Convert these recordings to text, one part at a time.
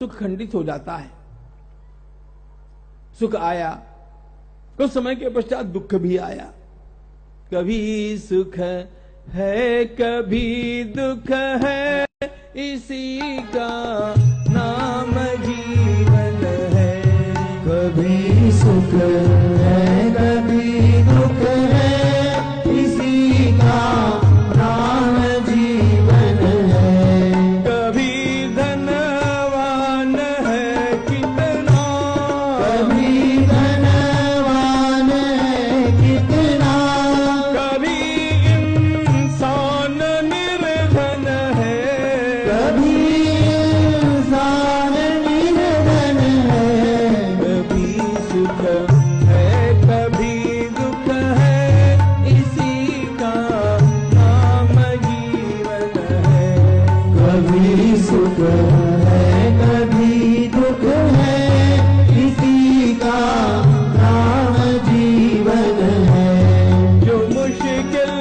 सुख खंडित हो जाता है। सुख आया, कुछ समय के पश्चात दुख भी आया। कभी सुख है कभी दुख है, इसी का नाम जीवन है। कभी सुख है कभी दुख है, इसी का नाम जीवन है। कभी धनवान है कितना, कभी धनवान है कितना, कभी इंसान निर्धन है। कभी इंसान निर्धन है। कभी सुख है कभी दुख है, इसी का नाम जीवन है। कभी सुख है कभी दुख है, इसी का नाम जीवन है। जो मुश्किल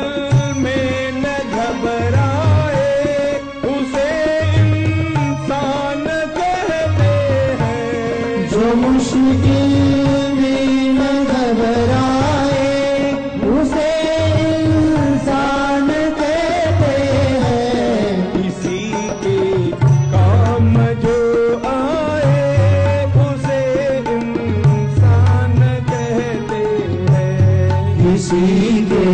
में न घबराए, उसे इंसान कहते हैं। जो मुश्किल में न घबराए, उसे इंसान कहते हैं। इसी के काम जो आए, उसे इंसान कहते हैं। किसी के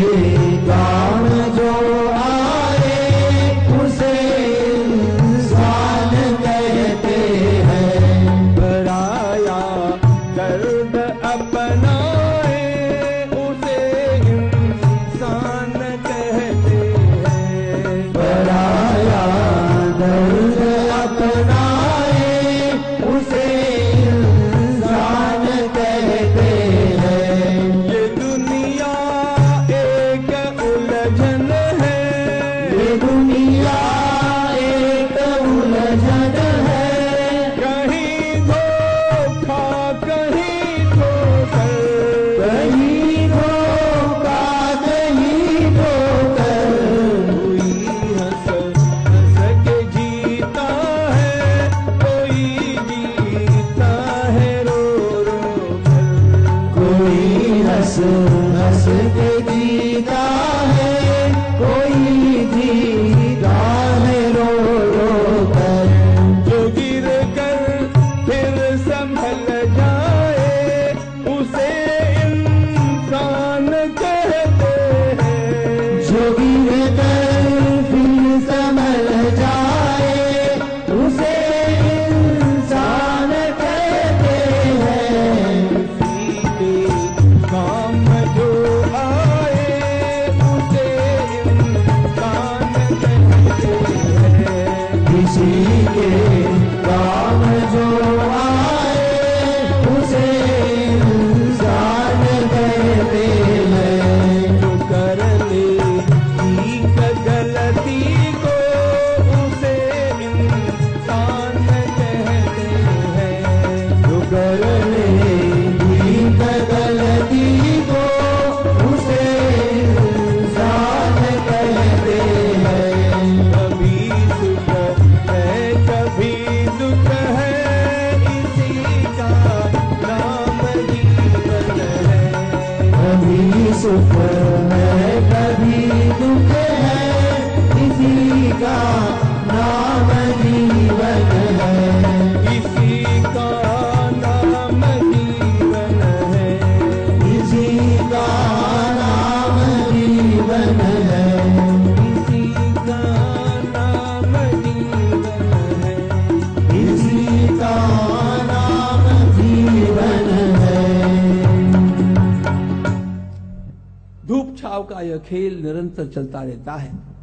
काम जो आए, उसे इंसान कहते हैं। पराया दर्द अपनाए, उसे इंसान कहते हैं। पराया दर्द अपनाए, उसे इंसान कहते हैं। ये दुनिया एक उलझन है, ये दुनिया एक उलझन है। कहीं धोखा कहीं ठोकर। कहीं धोखा कहीं ठोकर। कोई हंस हंस के जीता है, कोई जीता है रो रो कर। कोई हंस हंस के जीता है, कोई जीता है रो रो कर। जो गिर कर फिर संभल जाए, उसे इंसान कहते हैं। जो गिर कर फिर संभल जाए, उसे इंसान कहते हैं। किसी के काम जो आए, उसे इंसान कहते हैं। किसी के काम जो आए, उसे इंसान कहते हैं। जो कर ले ठीक गलती को, उसे इंसान कहते हैं। जो कर ले ठीक गलती को, उसे इंसान कहते हैं। कभी सुख है कभी दुख है, इसी का नाम जीवन है। कभी सुख है कभी दुख है, इसी का नाम जीवन है। इसी का नाम जीवन है। इसी का नाम जीवन है। इसी का नाम जीवन है। इसी का नाम जीवन है। धूप छाव का यह खेल निरंतर चलता रहता है।